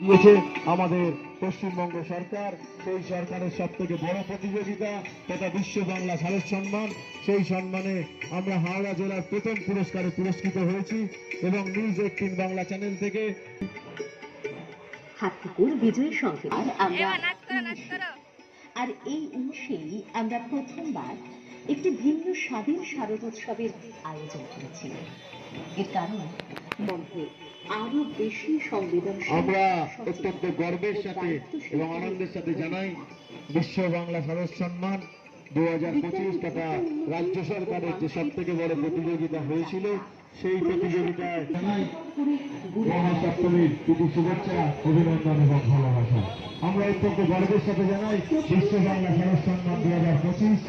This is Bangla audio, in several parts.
দিয়েছে আমাদের পশ্চিমবঙ্গ সরকার। সেই সরকারের সব থেকে বড় প্রতিযোগিতা তথা বিশ্ব বাংলা সারস সম্মান, সেই সম্মানে আমরা হাওড়া জেলার প্রথম পুরস্কারে পুরস্কৃত হয়েছি এবং নিউজ18 বাংলা চ্যানেল থেকে হাতিপুর বিজয় সঙ্গে আর এই উৎসেই আমরা প্রথমবার একটি ভিন্ন স্বাধীন শারদোৎসবের আয়োজন করেছি। এর কারণ মধ্যে আরো বেশি সংবেদনশীল আমরা অত্যন্ত গর্বের সাথে এবং আনন্দের সাথে জানাই বিশ্ব বাংলা সারস সম্মান 2025 তথা রাজ্য সরকারের যে সব থেকে বড় প্রতিযোগিতা হয়েছিল, সেই প্রতিযোগিতায় জানাই মহাসপ্তমীর প্রীতি শুভেচ্ছা, অভিনন্দন এবং ভালোবাসা। আমরা অত্যন্ত গর্বের সাথে জানাই বিশ্ব বাংলা সারস সম্মান 2025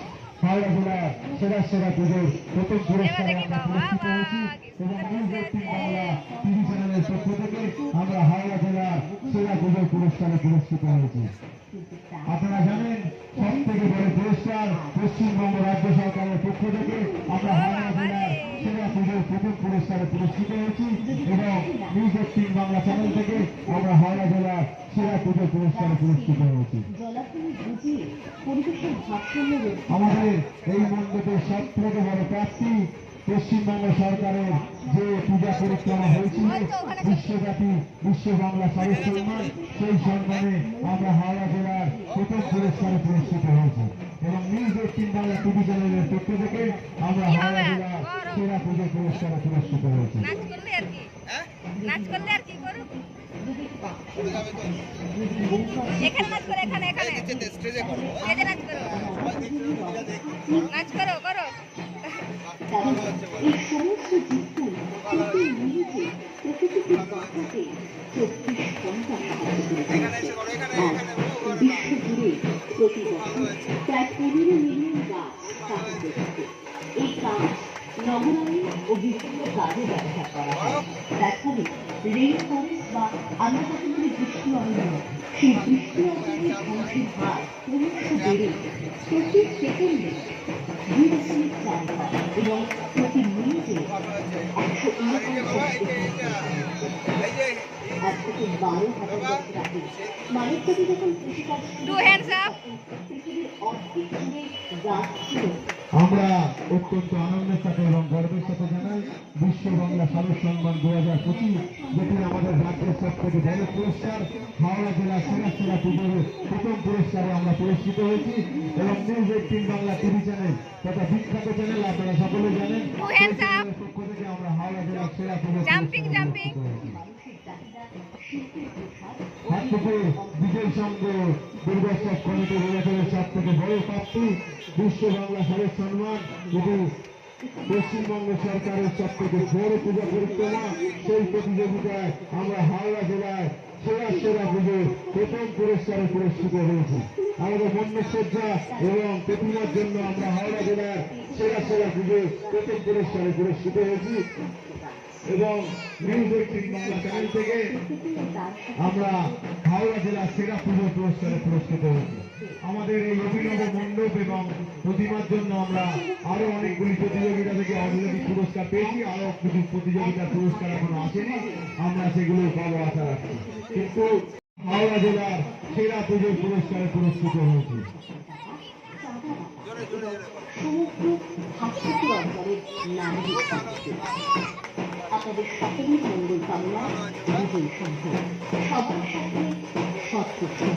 হাওড়া জেলার সেরা সেরা পুজোর প্রথম পুরস্কারে আমরা পুরস্কৃত হয়েছি এবং নিউজ18 বাংলা টিভি চ্যানেলের পক্ষ থেকে আমরা হাওড়া জেলার সেরা পুজোর পুরস্কারে পুরস্কৃত হয়েছি। আপনারা জানেন সব থেকে বড় পুরস্কার পশ্চিমবঙ্গ রাজ্য সরকারের পক্ষ থেকে আমরা হাওড়া জেলার সেরা পুজোর প্রথম পুরস্কারে পুরস্কৃত হয়েছি এবং নিউজ18 বাংলা চ্যানেল থেকে আমরা হাওড়া জেলার সেরা পুজোর পুরস্কারে পুরস্কৃত হয়েছি। আমাদের এই মণ্ডপের সব থেকে বড় প্রাপ্তি পশ্চিমবঙ্গ সরকারের যে পূজা পরিক্রমা হয়েছিল বিশ্বব্যাপী বিশ্ব বাংলা সারস সম্মান, সেই সম্মানে আমরা হাওড়া জেলার প্রথম পুরস্কারে পুরস্কৃত হয়েছি এবং নিউজ18 বাংলা টিভি চ্যানেলের পক্ষ থেকে আমরা হাওড়া জেলার সেরা পুজো পুরস্কারে পুরস্কৃত হয়েছি। এই সমস্ত জীবন প্রকৃতিকে বাঁচাতে 24 ঘন্টা সাহায্য করে বিশ্বজুড়ে প্রতি বছর প্রায় 15 মিলিয়ন গাছ কাটা হচ্ছে। এই কাজ নগরায়ন ও বিভিন্ন কাজে ব্যবহার করা হয়। তার ফলে রেইন ফরেস্ট বা আমরা যাকে বলি বৃষ্টি অরণ্য, সেই বৃষ্টি অরণ্যের ধ্বংসের হার ক্রমশ বেড়ে প্রতি সেকেন্ডে 2.4 হয় এবং প্রতি মিনিটে 139 মানব জাতি যখন কৃষিকাজ পৃথিবীর অর্ধেক জুড়ে গাছ ছিল। আমরা অত্যন্ত আনন্দের সাথে এবং গর্বের সাথে জানাই বিশ্ব বাংলা সারস সম্মান 2025, যেটি আমাদের রাজ্যের সব থেকে বড় পুরস্কার। হাওড়া জেলা সেরা সেরা পুজোর প্রথম পুরস্কারে আমরা পুরস্কৃত হয়েছি এবং নিউজ18 বাংলা টিভি চ্যানেল তথা বিখ্যাত চ্যানেল আপনারা সকলে জানেন, পক্ষ থেকে আমরা হাওড়া জেলার সেরা পুজো হাতিপুর বিজয় সংঘ দুর্গোৎসব কমিটি নির্বাচনের সব থেকে বড় প্রাপ্তি বিশ্ব বাংলা সারস সম্মান, যেটি পশ্চিমবঙ্গ সরকারের সব থেকে বড় পূজা পরিক্রমা। সেই প্রতিযোগিতায় আমরা হাওড়া জেলায় সেরা সেরা পুজোর প্রথম পুরস্কারে পুরস্কৃত হয়েছি। আমাদের মন্যসজ্জা এবং প্রতিমার জন্য আমরা হাওড়া জেলার সেরা সেরা পুজোর প্রথম পুরস্কারে পুরস্কৃত হয়েছি এবং নিউজ18 বাংলা চ্যানেল থেকে আমরা হাওড়া জেলার সেরা পুজো পুরস্কারে পুরস্কৃত হয়েছি। আমাদের এই অভিনব মণ্ডপ এবং প্রতিমার জন্য আমরা আরো অনেকগুলি প্রতিযোগিতা থেকে অলরেডি পুরস্কার পেয়েছি, আরো কিছু প্রতিযোগিতার পুরস্কার এখনো আসেনি, আমরা সেগুলো পাবো আশা রাখছি। কিন্তু হাওড়া জেলার সেরা পুজোর পুরস্কারে পুরস্কৃত হয়েছি। আপনাদের সকলের মঙ্গল কামনা বিজয় সংঘ সবার সাথে সৎকর্ম।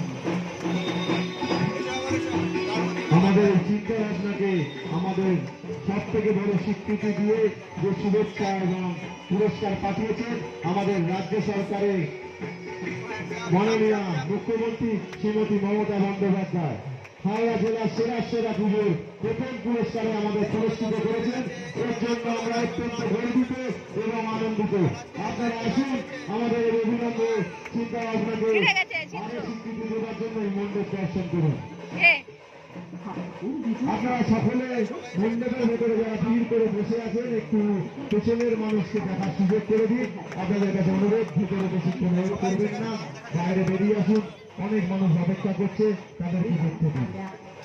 আমাদের চিন্তা ভাবনাকে আমাদের সব থেকে বড় স্বীকৃতি দিয়ে যে শুভেচ্ছা এবং পুরস্কার পাঠিয়েছে আমাদের রাজ্য সরকারের মাননীয় মুখ্যমন্ত্রী শ্রীমতী মমতা বন্দ্যোপাধ্যায় হাওড়া জেলার সেরা সেরা পুজোর প্রথম পুরস্কারে আমাদের পুরস্কৃত করেছেন। এর জন্য আমরা অত্যন্ত গর্বিত এবং আনন্দিত। আপনারা আসুন আমাদের অভিনব চিন্তা ভাবনাকে আরো স্বীকৃতি দেওয়ার জন্য এই মণ্ডপ দর্শন করুন। আপনারা সকলে মণ্ডপের ভেতরে যারা ভিড় করে বসে আছেন একটু পেছনের মানুষকে দেখার সুযোগ করে দিন। আপনাদের কাছে অনুরোধ, ভিতরে বেশিক্ষণ করবেন না, বাইরে বেরিয়ে আসুন, অনেক মানুষ অপেক্ষা করছে, তাদেরকে দেখতে দিন।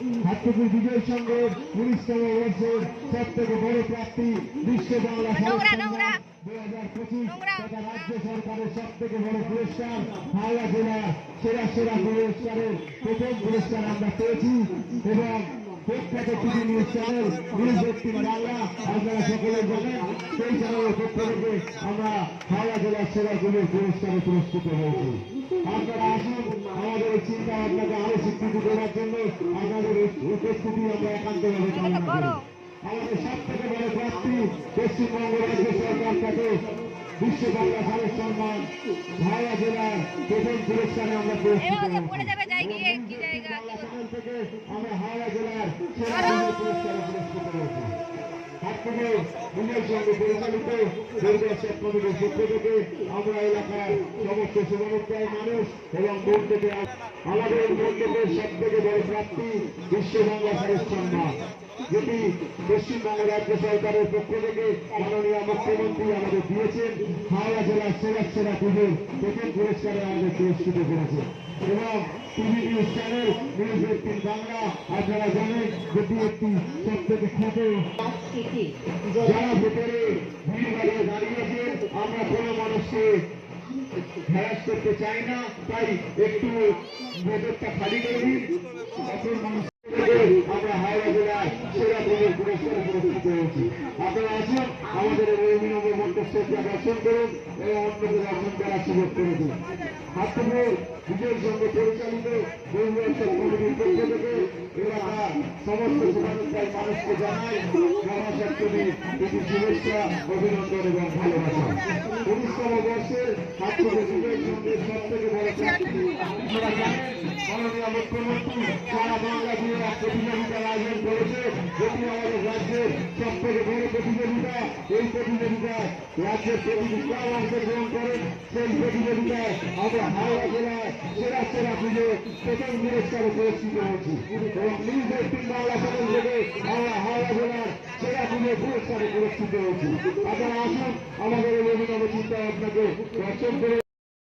হাটপুকুর বিজয় সংঘের 19তম বর্ষের সব থেকে বড় প্রাপ্তি বিশ্ব বাংলা নোংরা, নোংরা। 2025 নোংরা। তথা রাজ্য সরকারের সব থেকে বড় পুরস্কার হাওড়া জেলার সেরা সেরা পুরস্কারের প্রথম পুরস্কার আমরা পেয়েছি এবং প্রখ্যাত TV news channel news 18 Bangla আপনারা সকলে জানেন সেই চ্যানেলের পক্ষ থেকে আমরা হাওড়া জেলার সেরা গুলির পুরস্কারে পুরস্কৃত হয়েছি। আপনারা আসুন আমাদের এই চিন্তা ভাবনাকে আরো স্বীকৃতি দেওয়ার জন্য আপনাদের উপস্থিতি আমরা একান্তভাবে কামনা করি। আমাদের সব থেকে বড় প্রাপ্তি পশ্চিমবঙ্গ রাজ্য সরকার থেকে বিশ্ব বাংলা সারের সম্মান হাওড়া জেলার প্রথম পুরস্কারে আমরা পুরস্কৃত এবার পড়ে হয়েছি। যাবে যাই গিয়ে কি জায়গা বাংলা চ্যানেল থেকে আমরা হাওড়া জেলার সেরা গুলির পুরস্কারে পুরস্কৃত হয়েছি। হাটপুকুর বিজয় সংঘ পরিচালিত পরিদর্শক কমিটির পক্ষ থেকে আমরা এলাকার সমস্ত শুভমুক্তায় মানুষ এবং বন্ধুকে আমাদের বন্ধুদের সব থেকে বড় প্রাপ্তি বিশ্ব বাংলা সারের সম্মান, যেটি পশ্চিমবঙ্গ রাজ্য সরকারের পক্ষ থেকে মাননীয় মুখ্যমন্ত্রী আমাদের দিয়েছেন। হাওড়া জেলার সেরা সেরা পুজোর প্রথম পুরস্কারে আমাদের পুরস্কৃত করেছে এবং TV news channel news 18 Bangla আপনারা জানেন যেটি একটি সব থেকে খ্যাত গাছ কেটে যারা ভেতরে ভিড় বাড়িয়ে দাঁড়িয়েছে আমরা কোনো মানুষকে হ্যারাস করতে চাই না, তাই একটু ভেতরটা খালি করে দিন। তখন মানুষ আমরা হাওড়া জেলার সেরা পুজোর পুরস্কারে পুরস্কৃত হয়েছি। আপনারা আসুন আমাদের এই অভিনব মন্ত্রস্থলকে দর্শন করুন এবং অন্যকে দর্শন করার সুযোগ করে দিন। হাটপুকুর বিজয় সংঘ পরিচালিত পরিদর্শক কমিটির পক্ষ থেকে এলাকার সমস্ত শুভানুষ্ঠায় মানুষকে জানাই জনস্বাস্থ্যী প্রীতি শুভেচ্ছা, অভিনন্দন এবং ভালোবাসা। 19তম বর্ষের হাটপুকুর বিজয় সংঘের সব থেকে বড় প্রাপ্তি আপনারা জানেন মাননীয় মুখ্যমন্ত্রী সারা বাংলা জুড়ে এক প্রতিযোগিতার আয়োজন করেছে, যেটি আমাদের রাজ্যের সব থেকে বড় প্রতিযোগিতা। এই প্রতিযোগিতায় রাজ্যের প্রতিটি ক্লাব অংশগ্রহণ করেন। সেই প্রতিযোগিতায় আমরা হাওড়া জেলায় সেরা সেরা পুজো প্রথম পুরস্কারে পুরস্কৃত হয়েছি এবং নিউজ 18 বাংলা চ্যানেল থেকে আমরা হাওড়া জেলার সেরা পুজো পুরস্কারে পুরস্কৃত হয়েছি। আপনারা আসুন আমাদের এই অভিনব চিন্তা আপনাকে দর্শন করে